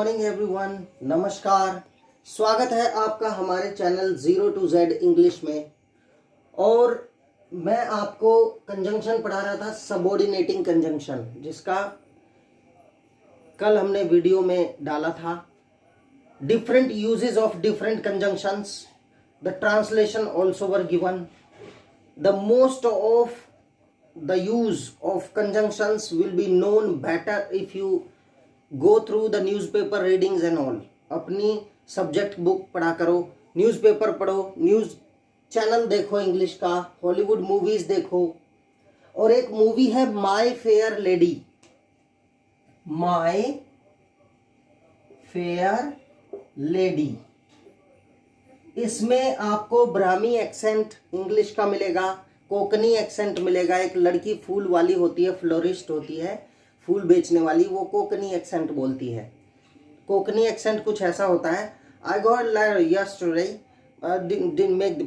Morning everyone, नमस्कार। स्वागत है आपका हमारे चैनल 0 to Z इंग्लिश में। और मैं आपको कंजंक्शन पढ़ा रहा था, सबऑर्डिनेटिंग कंजंक्शन, जिसका कल हमने वीडियो में डाला था। Different uses of different conjunctions, the translation also were given. The most of the use of conjunctions will be known better if you go through the newspaper readings and all। अपनी subject book पढ़ा करो, newspaper पढ़ो, news channel देखो English का, Hollywood movies देखो। और एक movie है my fair lady, my fair lady. इसमें आपको ब्राह्मी एक्सेंट इंग्लिश का मिलेगा, कोकनी एक्सेंट मिलेगा। एक लड़की फूल वाली होती है, फ्लोरिस्ट होती है, फूल बेचने वाली, वो कोकनी एक्सेंट बोलती है। कोकनी एक्सेंट कुछ ऐसा होता है, I got letter yesterday, didn't make the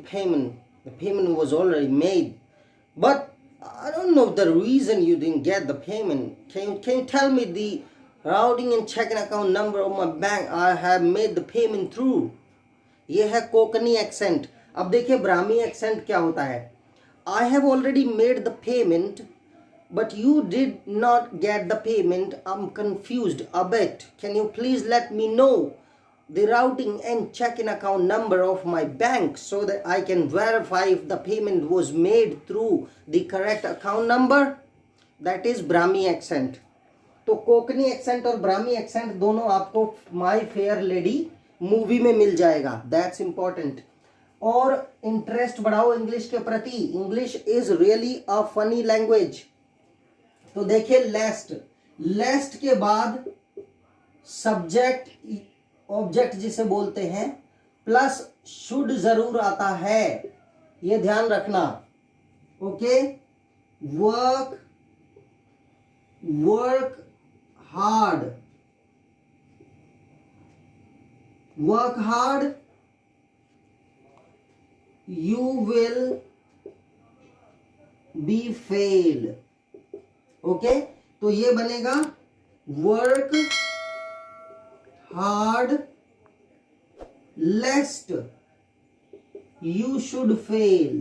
payment was already made, but I don't know the reason you didn't get the payment. Can you tell me the routing and checking account number of my bank? I have made the payment through। ये है Konkani accent. अब देखिए Brahmi accent क्या होता है। I have already made the payment, but you did not get the payment. I'm confused a bit. Can you please let me know the routing and checking account number of my bank so that I can verify if the payment was made through the correct account number? That is Brahmi accent। तो Konkani accent और Brahmi accent दोनों आपको my fair lady movie में मिल जाएगा। That's important. और interest बढ़ाओ English के प्रति। English is really a funny language. तो देखिए लेस्ट के बाद सब्जेक्ट ऑब्जेक्ट जिसे बोलते हैं, प्लस शुड जरूर आता है, ये ध्यान रखना। Okay, work hard, you will be fail। Okay, तो ये बनेगा work hard lest you should fail,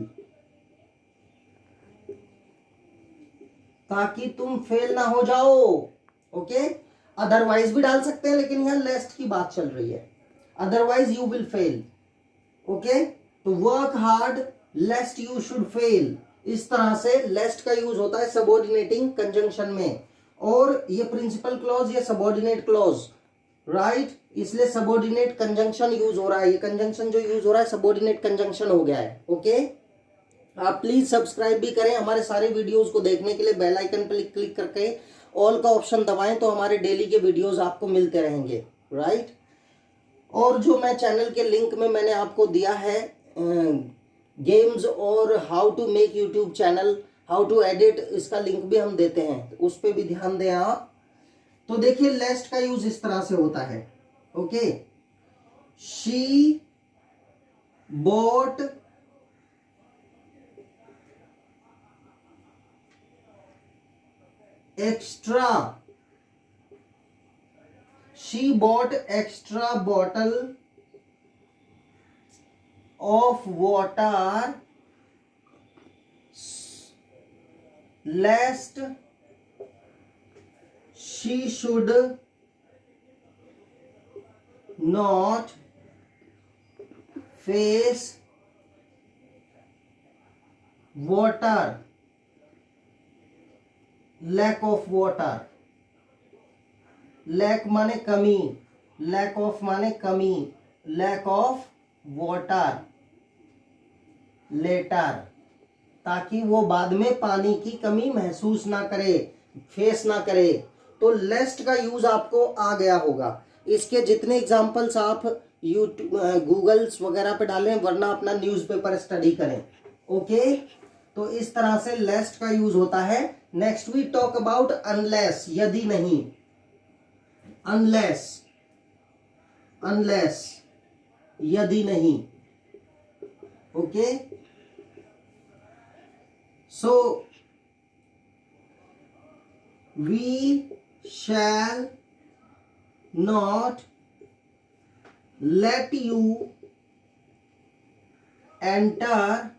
ताकि तुम फेल ना हो जाओ। ओके, अदरवाइज भी डाल सकते हैं, लेकिन यहां लेस्ट की बात चल रही है। Otherwise you will fail. Okay, तो work hard lest you should fail, इस तरह से लेस्ट का यूज होता है सबऑर्डिनेटिंग कंजंक्शन में। और ये प्रिंसिपल क्लॉज, ये सबऑर्डिनेट क्लॉज, राइट, इसलिए सबऑर्डिनेट कंजंक्शन यूज हो रहा है। ये कंजंक्शन जो यूज हो रहा है सबऑर्डिनेट कंजंक्शन हो गया है। ओके, आप प्लीज सब्सक्राइब भी करें हमारे सारे वीडियोस को देखने के लिए। बेल आइकन पर क्लिक करके ऑल का ऑप्शन दबाएं, तो हमारे डेली के वीडियोस आपको मिलते रहेंगे, राइट। और जो मैं चैनल के लिंक में मैंने आपको दिया है गेम्स और how to make YouTube channel, how to edit, इसका लिंक भी हम देते हैं, उस पर भी ध्यान दें आप। तो देखिए लेस्ट का यूज इस तरह से होता है। Okay, she bought extra bottle of water lest she should not face lack of water। Lack माने कमी, लैक ऑफ माने कमी, लैक ऑफ वाटर लेटर, ताकि वो बाद में पानी की कमी महसूस ना करे, फेस ना करे। तो लेस्ट का यूज आपको आ गया होगा। इसके जितने एग्जांपल्स आप यूट्यूब गूगल्स वगैरह पे डालें, वरना अपना न्यूज़पेपर स्टडी करें। ओके, तो इस तरह से लेस्ट का यूज होता है। Next we talk about unless, यदि नहीं। अनलेस यदि नहीं। Okay, so we shall not let you enter,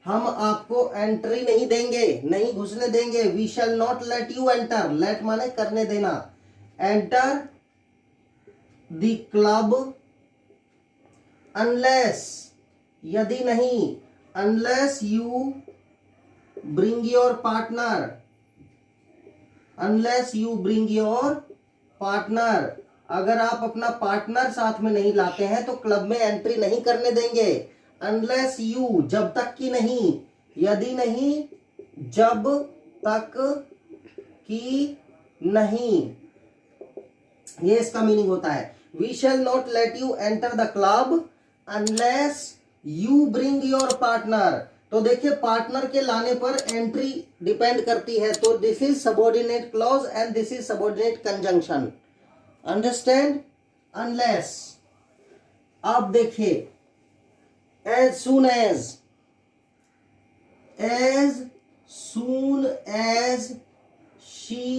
हम आपको एंट्री नहीं देंगे, नहीं घुसने देंगे। We shall not let you enter, let माने करने देना, एंटर द क्लब अनलेस, यदि नहीं, unless you bring your partner, unless you bring your partner, अगर आप अपना पार्टनर साथ में नहीं लाते हैं तो क्लब में एंट्री नहीं करने देंगे। अनलेस यू, जब तक कि नहीं, यदि नहीं, जब तक कि नहीं, ये इसका मीनिंग होता है। We shall not let you enter the club unless you bring your partner. तो देखिए पार्टनर के लाने पर एंट्री डिपेंड करती है, तो this is subordinate clause and this is subordinate conjunction, understand. Unless, अब देखिए as soon as she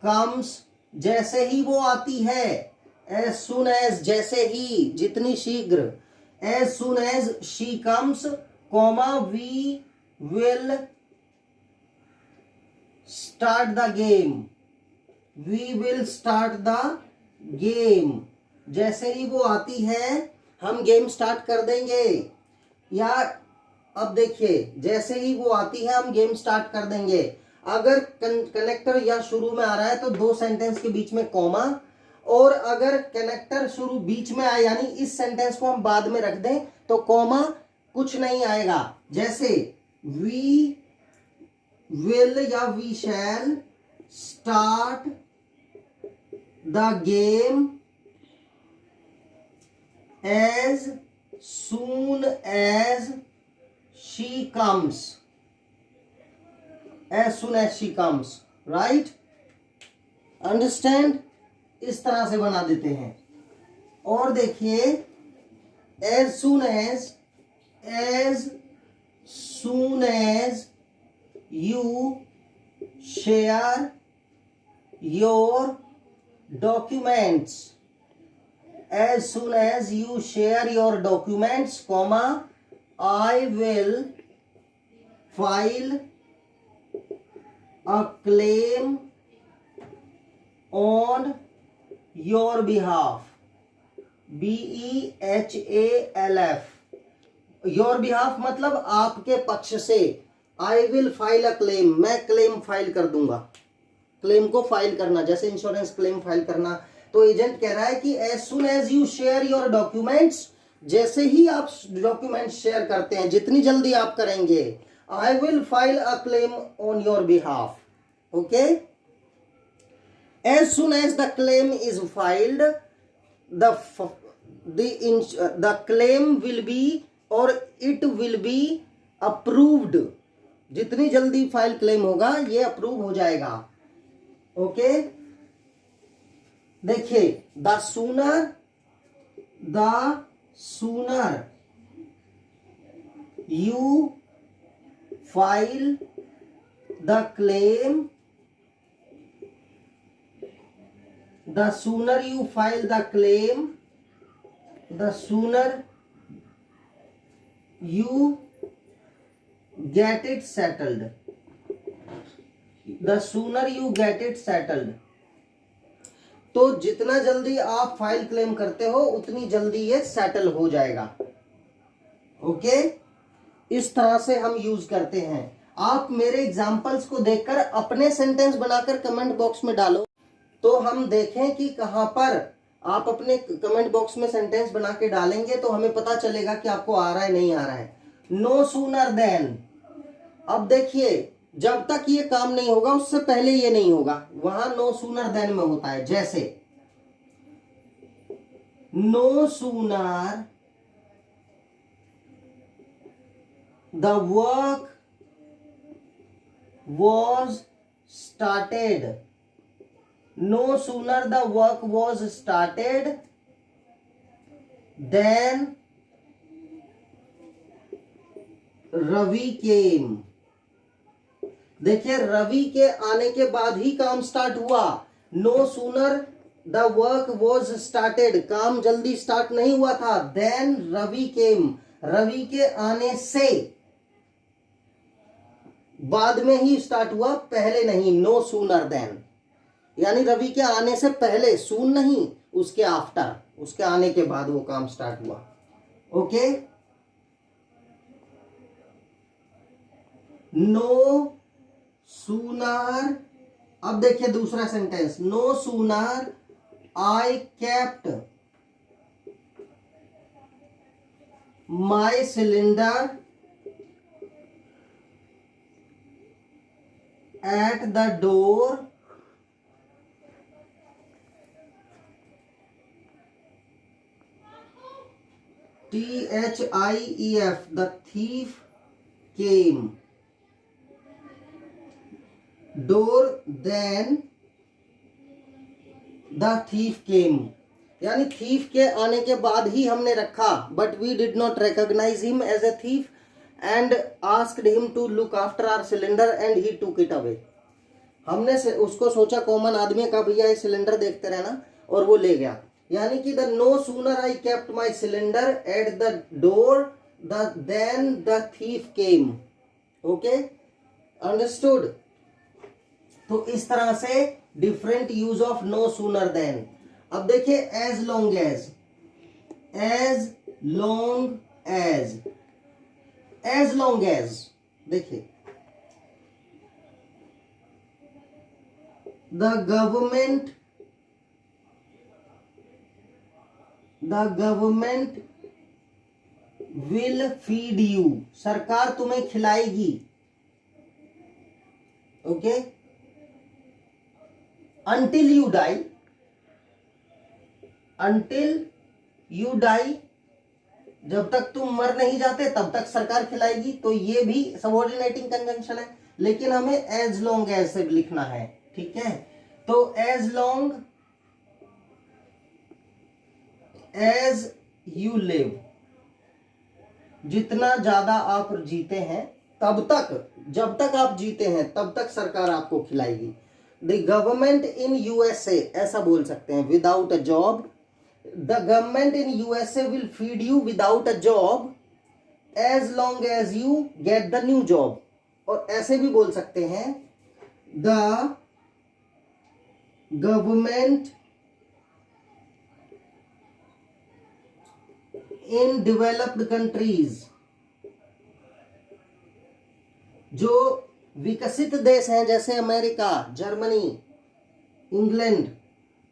comes, जैसे ही वो आती है, as soon as जैसे ही, जितनी शीघ्र, as soon as she comes, comma we will start the game, we will start the game, जैसे ही वो आती है हम गेम स्टार्ट कर देंगे। या अब देखिए जैसे ही वो आती है हम गेम स्टार्ट कर देंगे। अगर कनेक्टर या शुरू में आ रहा है तो दो सेंटेंस के बीच में कॉमा, और अगर कनेक्टर शुरू बीच में आए यानी इस सेंटेंस को हम बाद में रख दें तो कॉमा कुछ नहीं आएगा। जैसे वी विल या we shall start the game as soon as she comes, as soon as she comes, right? Understand? इस तरह से बना देते हैं। और देखिए as soon as you share your documents, as soon as you share your documents, comma, I will file a claim on your behalf, BEHALF, your behalf मतलब आपके पक्ष से। I will file a claim, मैं claim file कर दूंगा। Claim को file करना, जैसे इंश्योरेंस क्लेम फाइल करना। तो एजेंट कह रहा है कि as soon as you share your documents, जैसे ही आप डॉक्यूमेंट शेयर करते हैं, जितनी जल्दी आप करेंगे, I will file a claim on your behalf, okay? As soon as the claim is filed, the claim will be or it will be approved. जितनी जल्दी फाइल क्लेम होगा ये अप्रूव हो जाएगा, ओके? देखिए the sooner you file the claim, the sooner you file the claim, the sooner you get it settled, the sooner you get it settled. तो जितना जल्दी आप फाइल क्लेम करते हो उतनी जल्दी ये सेटल हो जाएगा, ओके? इस तरह से हम यूज करते हैं। आप मेरे एग्जांपल्स को देखकर अपने सेंटेंस बनाकर कमेंट बॉक्स में डालो, तो हम देखें कि कहां पर आप अपने कमेंट बॉक्स में सेंटेंस बना के डालेंगे तो हमें पता चलेगा कि आपको आ रहा है नहीं आ रहा है। नो सूनर देन, अब देखिए जब तक ये काम नहीं होगा उससे पहले ये नहीं होगा, वहां नो सूनर देन में होता है। जैसे no sooner the work was started, no sooner the work was started then Ravi came. देखिए रवि के आने के बाद ही काम स्टार्ट हुआ। No sooner the work was started, काम जल्दी स्टार्ट नहीं हुआ था। देन रवि केम, रवि के आने से, बाद में ही स्टार्ट हुआ, पहले नहीं। नो सूनर देन, यानी रवि के आने से पहले, सून नहीं, उसके आफ्टर, उसके आने के बाद वो काम स्टार्ट हुआ। ओके, नो सूनर, अब देखिए दूसरा sentence, no sooner I kept my cylinder at the door THIEF, the thief came, door, then the thief came, यानी थीफ के आने के बाद ही हमने रखा, but we did not recognize him as a thief and asked him to look after our cylinder and he took it away. हमने से उसको सोचा कॉमन आदमी का, भैया ये सिलेंडर देखते रहना, और वो ले गया। यानी कि the no sooner I kept my cylinder at the door then the thief came. Okay, understood. तो इस तरह से different use of no sooner then. अब देखिए as long as, as long as, as long as, देखिए the government will feed you, सरकार तुम्हें खिलाएगी। Okay, until you die, until you die, जब तक तुम मर नहीं जाते तब तक सरकार खिलाएगी। तो ये भी सबऑर्डिनेटिंग कंजंक्शन है, लेकिन हमें एज लॉन्ग एज से लिखना है। ठीक है, तो as long as you live, जितना ज्यादा आप जीते हैं तब तक, जब तक आप जीते हैं तब तक सरकार आपको खिलाएगी। द गवर्नमेंट इन यूएसए, ऐसा बोल सकते हैं, without a job, the government in USA will feed you without a job as long as you get the new job. और ऐसे भी बोल सकते हैं, the government in developed countries, जो विकसित देश हैं जैसे अमेरिका, जर्मनी, इंग्लैंड,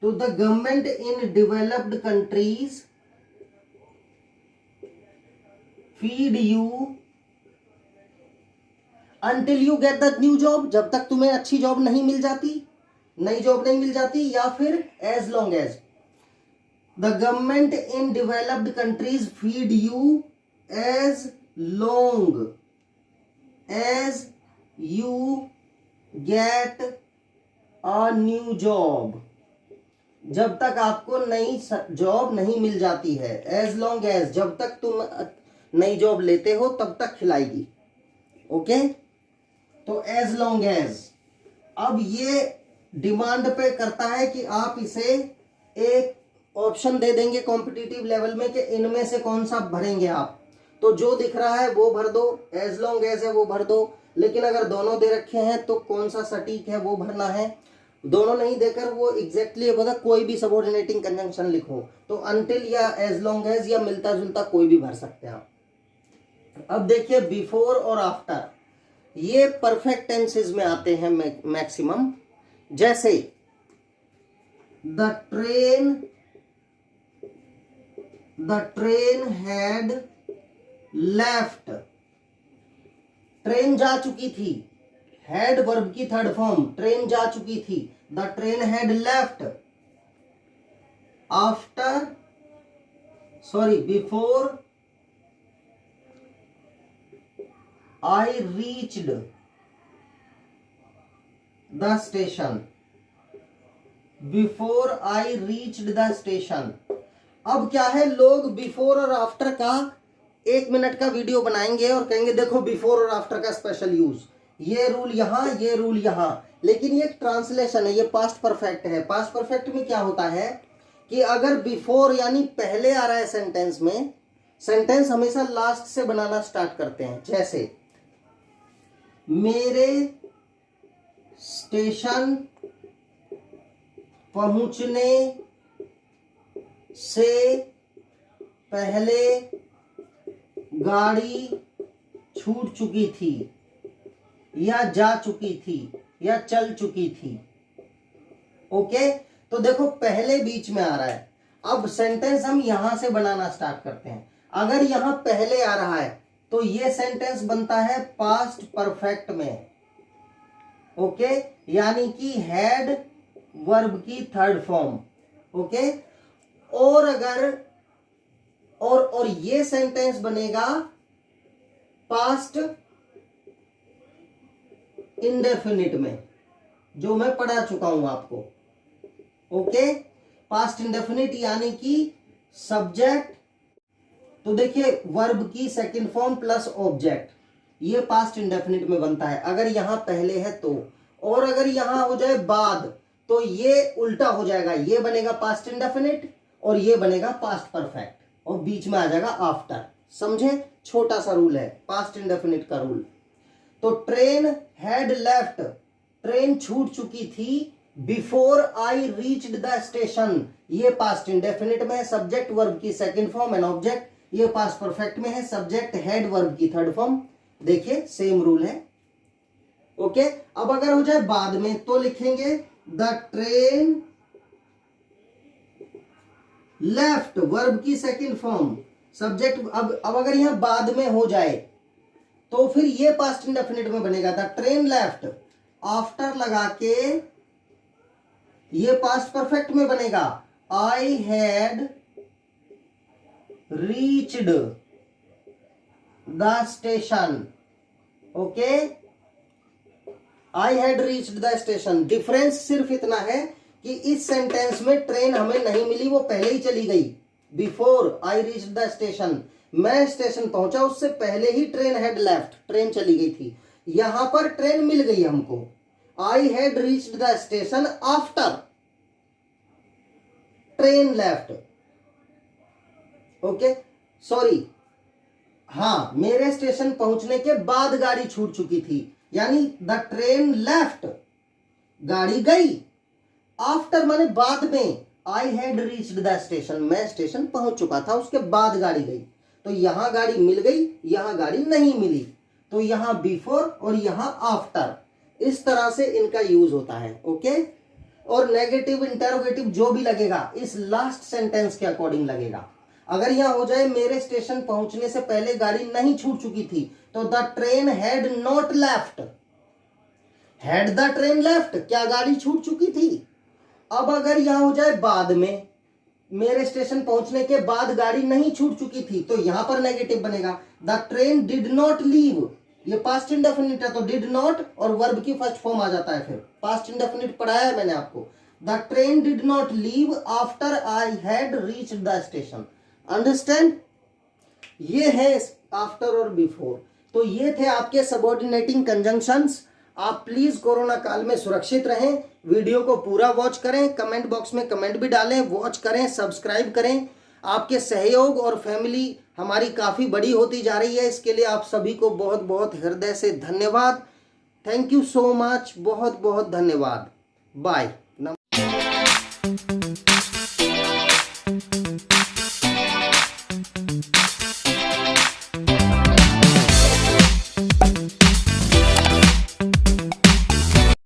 तो the government in developed countries feed you until you get the new job, जब तक तुम्हें अच्छी जॉब नहीं मिल जाती, नई जॉब नहीं मिल जाती, या फिर as long as the government in developed countries feed you as long as you get a new job, जब तक आपको नई जॉब नहीं मिल जाती है। एज लॉन्ग एज, जब तक तुम नई जॉब लेते हो तब तक खिलाएगी। ओके, तो एज लॉन्ग एज। अब ये डिमांड पे करता है कि आप इसे एक ऑप्शन दे देंगे कॉम्पिटिटिव लेवल में कि इनमें से कौन सा भरेंगे आप। तो जो दिख रहा है वो भर दो, एज लॉन्ग एज है वो भर दो, लेकिन अगर दोनों दे रखे हैं तो कौन सा सटीक है वो भरना है। दोनों नहीं देकर वो एग्जैक्टली बता, कोई भी सबऑर्डिनेटिंग कंजंक्शन लिखो, तो अनटिल या एज लॉन्ग एज या मिलता जुलता कोई भी भर सकते हैं आप। अब देखिए बिफोर और आफ्टर, ये परफेक्ट टेंसेस में आते हैं मैक्सिमम। जैसे the train had left, train जा चुकी थी, हैड वर्ब की थर्ड फॉर्म, ट्रेन जा चुकी थी, the train had left before I reached the station, before I reached the station. अब क्या है, लोग बिफोर और आफ्टर का 1 मिनट का वीडियो बनाएंगे और कहेंगे देखो बिफोर और आफ्टर का स्पेशल यूज, ये रूल यहाँ, ये रूल यहाँ, लेकिन ये ट्रांसलेशन है, ये पास्ट परफेक्ट है। पास्ट परफेक्ट में क्या होता है कि अगर बिफोर यानी पहले आ रहा है सेंटेंस में, सेंटेंस हमेशा लास्ट से बनाना स्टार्ट करते हैं। जैसे मेरे स्टेशन पहुंचने से पहले गाड़ी छूट चुकी थी या जा चुकी थी या चल चुकी थी। ओके, तो देखो पहले बीच में आ रहा है। अब सेंटेंस हम यहां से बनाना स्टार्ट करते हैं। अगर यहां पहले आ रहा है तो ये सेंटेंस बनता है पास्ट परफेक्ट में। ओके, यानी कि हैड वर्ब की थर्ड फॉर्म। ओके, और अगर और ये सेंटेंस बनेगा पास्ट इंडेफिनिट में, जो मैं पढ़ा चुका हूं आपको। ओके, पास्ट इंडेफिनिट यानी कि सब्जेक्ट, तो देखिए वर्ब की सेकंड फॉर्म प्लस ऑब्जेक्ट, ये पास्ट इंडेफिनिट में बनता है अगर यहां पहले है तो। और अगर यहां हो जाए बाद तो ये उल्टा हो जाएगा, ये बनेगा पास्ट इंडेफिनिट और ये बनेगा पास्ट परफेक्ट, और बीच में आ जाएगा आफ्टर। समझे, छोटा सा रूल है पास्ट इंडेफिनिट का रूल। तो ट्रेन हैड लेफ्ट, ट्रेन छूट चुकी थी, before I reached the station, ये पास्ट इंडेफिनिट में है, सब्जेक्ट वर्ब की सेकंड फॉर्म एंड ऑब्जेक्ट, ये पास्ट परफेक्ट में है, सब्जेक्ट हैड वर्ब की थर्ड फॉर्म। देखिए सेम रूल है। ओके, अब अगर हो जाए बाद में तो लिखेंगे द ट्रेन लेफ्ट, वर्ब की सेकंड फॉर्म, सब्जेक्ट। अब अगर यहां बाद में हो जाए तो फिर ये पास्ट इंडेफिनिट में बनेगा द ट्रेन लेफ्ट, आफ्टर लगा के ये पास्ट परफेक्ट में बनेगा I had reached the station. Okay, I had reached the station. Difference सिर्फ इतना है कि इस सेंटेंस में ट्रेन हमें नहीं मिली, वो पहले ही चली गई। Before I reached the station, मैं स्टेशन पहुंचा उससे पहले ही ट्रेन हैड लेफ्ट, ट्रेन चली गई थी। यहां पर ट्रेन मिल गई हमको, I had reached the station after train left. Okay, sorry, हाँ, मेरे स्टेशन पहुंचने के बाद गाड़ी छूट चुकी थी, यानी द ट्रेन लेफ्ट, गाड़ी गई, आफ्टर माने बाद में, I had reached the station, मैं स्टेशन पहुंच चुका था, उसके बाद गाड़ी गई। तो यहां गाड़ी मिल गई, यहां गाड़ी नहीं मिली, तो यहां बिफोर और यहां आफ्टर, इस तरह से इनका यूज होता है। ओके, और नेगेटिव इंटेरोगेटिव जो भी लगेगा इस लास्ट सेंटेंस के अकॉर्डिंग लगेगा। अगर यहां हो जाए मेरे स्टेशन पहुंचने से पहले गाड़ी नहीं छूट चुकी थी तो the train had not left, had the train left, क्या गाड़ी छूट चुकी थी। अब अगर यहां हो जाए बाद में, मेरे स्टेशन पहुंचने के बाद गाड़ी नहीं छूट चुकी थी, तो यहां पर नेगेटिव बनेगा the train did not leave, ये पास्ट इंडेफिनिट है तो डिड नॉट और वर्ब की फर्स्ट फॉर्म आ जाता है, फिर पास्ट इंडेफिनिट पढ़ाया है मैंने आपको। The train did not leave after I had reached the station. Understand, ये है आफ्टर और बिफोर। तो ये थे आपके सबऑर्डिनेटिंग कंजंक्शंस। आप प्लीज कोरोना काल में सुरक्षित रहें, वीडियो को पूरा वॉच करें, कमेंट बॉक्स में कमेंट भी डालें, वॉच करें, सब्सक्राइब करें। आपके सहयोग और फैमिली हमारी काफ़ी बड़ी होती जा रही है, इसके लिए आप सभी को बहुत बहुत हृदय से धन्यवाद। थैंक यू सो मच, बहुत बहुत धन्यवाद। बाय।